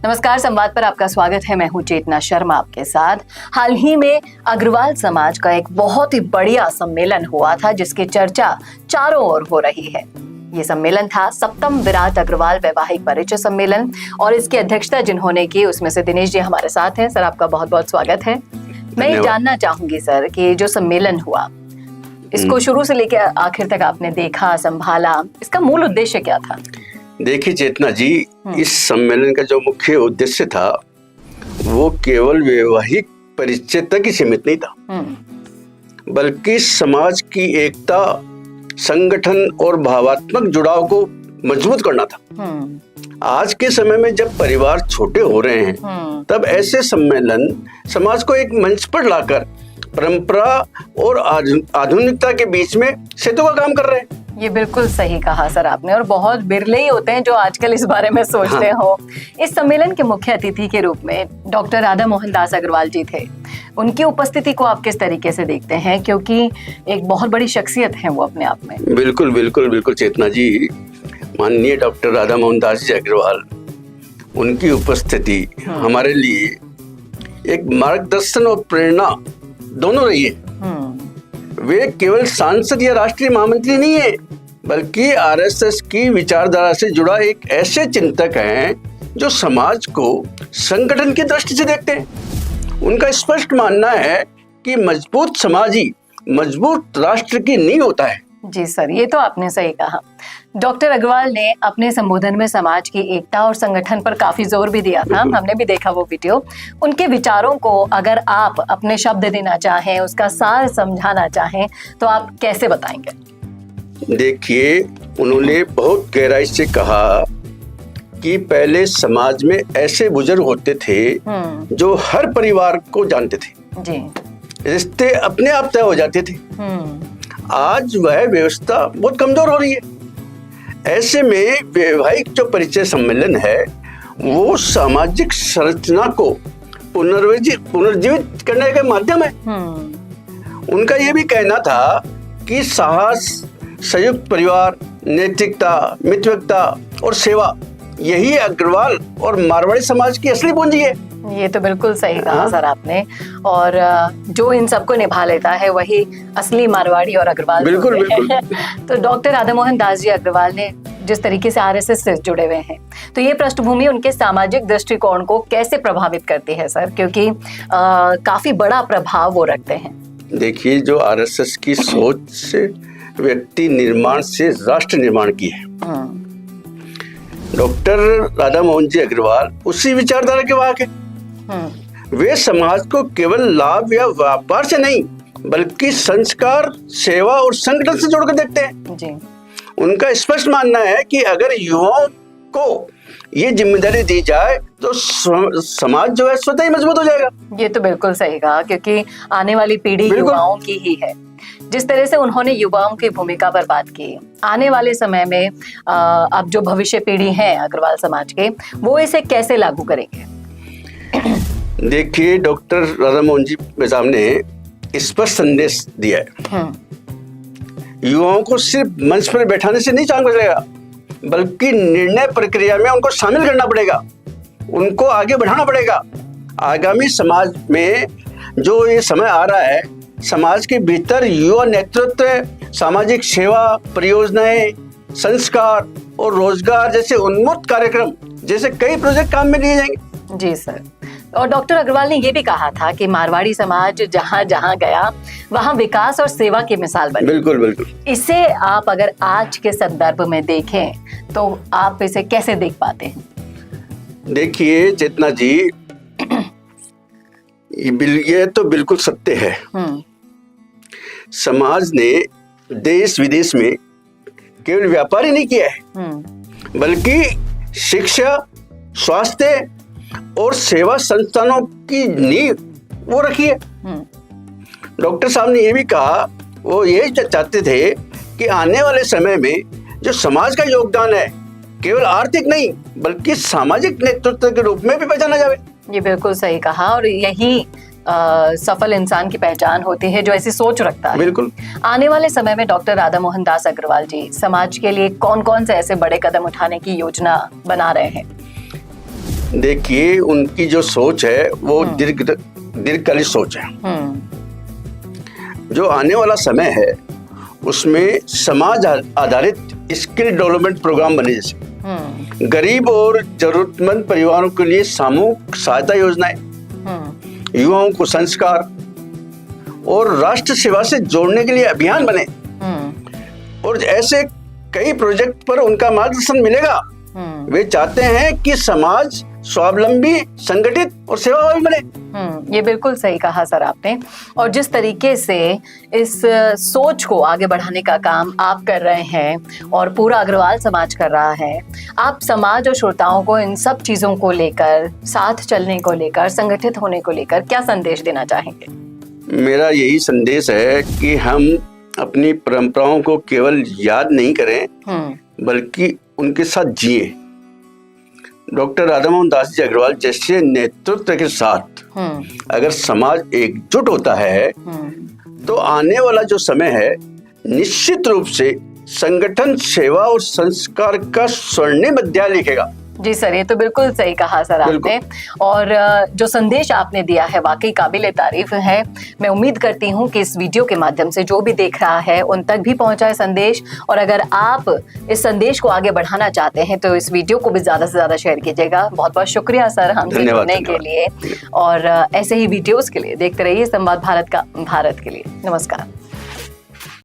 नमस्कार, संवाद पर आपका स्वागत है। मैं हूं चेतना शर्मा आपके साथ। हाल ही में अग्रवाल समाज का एक बहुत ही बढ़िया सम्मेलन हुआ था जिसकी चर्चा चारों ओर हो रही है। ये सम्मेलन था 7वां विराट अग्रवाल वैवाहिक परिचय सम्मेलन और इसकी अध्यक्षता जिन्होंने की उसमें से दिनेश जी हमारे साथ हैं। सर, आपका बहुत बहुत स्वागत है। मैं ये जानना चाहूंगी सर कि जो सम्मेलन हुआ इसको शुरू से लेकर आखिर तक आपने देखा, संभाला, इसका मूल उद्देश्य क्या था? देखिए चेतना जी, इस सम्मेलन का जो मुख्य उद्देश्य था वो केवल वैवाहिक परिचय तक ही सीमित नहीं था, बल्कि समाज की एकता, संगठन और भावात्मक जुड़ाव को मजबूत करना था। आज के समय में जब परिवार छोटे हो रहे हैं तब ऐसे सम्मेलन समाज को एक मंच पर लाकर परंपरा और आधुनिकता के बीच में सेतु का काम कर रहे हैं। ये बिल्कुल सही कहा सर आपने, और बहुत बिरले ही होते हैं जो आजकल इस बारे में सोचते हो। इस सम्मेलन के मुख्य अतिथि के रूप में डॉक्टर राधा मोहन दास अग्रवाल जी थे। उनकी उपस्थिति को आप किस तरीके से देखते हैं, क्योंकि एक बहुत बड़ी शख्सियत है वो अपने आप में? बिल्कुल बिल्कुल बिल्कुल चेतना जी, माननीय डॉक्टर राधा मोहन दास जी अग्रवाल, उनकी उपस्थिति हमारे लिए एक मार्गदर्शन और प्रेरणा दोनों रही है। वे केवल सांसद या राष्ट्रीय महामंत्री नहीं है, बल्कि आरएसएस की विचारधारा से जुड़ा एक ऐसे चिंतक हैं जो समाज को संगठन की दृष्टि से देखते हैं। उनका स्पष्ट मानना है कि मजबूत समाज ही मजबूत राष्ट्र की नींव होता है। जी सर, ये तो आपने सही कहा। डॉक्टर अग्रवाल ने अपने संबोधन में समाज की एकता और संगठन पर काफी जोर भी दिया था। हमने भी देखा वो वीडियो। उनके विचारों को अगर आप अपने शब्द देना चाहें, उसका सार समझाना चाहें, तो आप कैसे बताएंगे? देखिए, उन्होंने बहुत गहराई से कहा कि पहले समाज में ऐसे बुजुर्ग होते थे जो हर परिवार को जानते थे। जी। रिश्ते अपने आप तय हो जाते थे। आज वह व्यवस्था बहुत कमजोर हो रही है। ऐसे में वैवाहिक जो परिचय सम्मेलन है वो सामाजिक संरचना को पुनर्जीवित करने का माध्यम है। उनका यह भी कहना था कि साहस, संयुक्त परिवार, नैतिकता, मित्रता और सेवा, यही अग्रवाल और मारवाड़ी समाज की असली पूंजी है। ये तो बिल्कुल सही कहा सर आपने, और जो इन सबको निभा लेता है वही असली मारवाड़ी और अग्रवाल। बिल्कुल बिल्कुल। तो डॉक्टर राधा मोहन दास जी अग्रवाल ने जिस तरीके से आरएसएस से जुड़े हुए हैं, तो ये पृष्ठभूमि उनके सामाजिक दृष्टिकोण को कैसे प्रभावित करती है सर, क्योंकि काफी बड़ा प्रभाव वो रखते हैं? देखिए, जो आरएसएस की सोच से व्यक्ति निर्माण से राष्ट्र निर्माण की है, डॉक्टर राधा मोहन जी अग्रवाल उसी विचारधारा के वाहक हैं। वे समाज को केवल लाभ या व्यापार से नहीं, बल्कि संस्कार, सेवा और संगठन से जोड़कर देखते हैं। जी। उनका स्पष्ट मानना है कि अगर युवाओं को ये जिम्मेदारी दी जाए तो समाज जो है स्वतः ही मजबूत हो जाएगा। ये तो बिल्कुल सही कहा, क्योंकि आने वाली पीढ़ी युवाओं की ही है। जिस तरह से उन्होंने युवाओं की भूमिका पर बात की, आने वाले समय में अब जो भविष्य पीढ़ी है अग्रवाल समाज के, वो इसे कैसे लागू करेंगे? देखिए, डॉक्टर राधा मोहन जी साहब ने स्पष्ट संदेश दिया है। युवाओं को सिर्फ मंच पर बैठाने से नहीं काम चलेगा, बल्कि निर्णय प्रक्रिया में उनको शामिल करना पड़ेगा, उनको आगे बढ़ाना पड़ेगा। आगामी समाज में जो ये समय आ रहा है, समाज के भीतर युवा नेतृत्व, सामाजिक सेवा, परियोजनाएं, संस्कार और रोजगार जैसे उन्मुक्त कार्यक्रम जैसे कई प्रोजेक्ट काम में लिए जाएंगे। जी सर। और डॉक्टर अग्रवाल ने ये भी कहा था कि मारवाड़ी समाज जहाँ जहाँ गया वहाँ विकास और सेवा की मिसाल बनी। बिल्कुल बिल्कुल। इसे आप अगर आज के संदर्भ में देखें तो आप इसे कैसे देख पाते हैं? देखिए चेतना जी, ये तो बिल्कुल सत्य है। समाज ने देश विदेश में केवल व्यापार ही नहीं किया है, बल्कि शिक्षा, स्वास्थ्य और सेवा संस्थानों की नींव वो रखी है। डॉक्टर साहब ने ये भी कहा, वो यही चाहते थे कि आने वाले समय में जो समाज का योगदान है केवल आर्थिक नहीं बल्कि सामाजिक नेतृत्व के रूप में भी पहचाना जाए। ये बिल्कुल सही कहा, और यही सफल इंसान की पहचान होती है जो ऐसी सोच रखता है। बिल्कुल। आने वाले समय में डॉक्टर राधा मोहन दास अग्रवाल जी समाज के लिए कौन कौन से ऐसे बड़े कदम उठाने की योजना बना रहे हैं? देखिए, उनकी जो सोच है वो दीर्घकालिक सोच है। जो आने वाला समय है उसमें समाज आधारित स्किल डेवलपमेंट प्रोग्राम बने, जैसे गरीब और जरूरतमंद परिवारों के लिए सामूहिक सहायता योजनाएं, युवाओं को संस्कार और राष्ट्र सेवा से जोड़ने के लिए अभियान बने। और ऐसे कई प्रोजेक्ट पर उनका मार्गदर्शन मिलेगा। वे चाहते हैं कि समाज स्वावलंबी, संगठित और सेवाभावी बने। ये बिल्कुल सही कहा सर आपने। और जिस तरीके से इस सोच को आगे बढ़ाने का काम आप कर रहे हैं और पूरा अग्रवाल समाज कर रहा है, आप समाज और श्रोताओं को इन सब चीजों को लेकर, साथ चलने को लेकर, संगठित होने को लेकर क्या संदेश देना चाहेंगे? मेरा यही संदेश है कि हम अपनी परंपराओं को केवल याद नहीं करें बल्कि उनके साथ जिए। डॉक्टर राधा मोहन दास जी अग्रवाल जैसे नेतृत्व के साथ अगर समाज एकजुट होता है तो आने वाला जो समय है निश्चित रूप से संगठन, सेवा और संस्कार का स्वर्णिम अध्याय लिखेगा। जी सर, ये तो बिल्कुल सही कहा सर आपने। और जो संदेश आपने दिया है वाकई काबिले तारीफ है। मैं उम्मीद करती हूँ कि इस वीडियो के माध्यम से जो भी देख रहा है उन तक भी पहुँचाए संदेश। और अगर आप इस संदेश को आगे बढ़ाना चाहते हैं तो इस वीडियो को भी ज़्यादा से ज़्यादा शेयर कीजिएगा। बहुत बहुत शुक्रिया सर हमसे जुड़ने के लिए। और ऐसे ही वीडियोज़ के लिए देखते रहिए संवाद भारत के लिए। नमस्कार।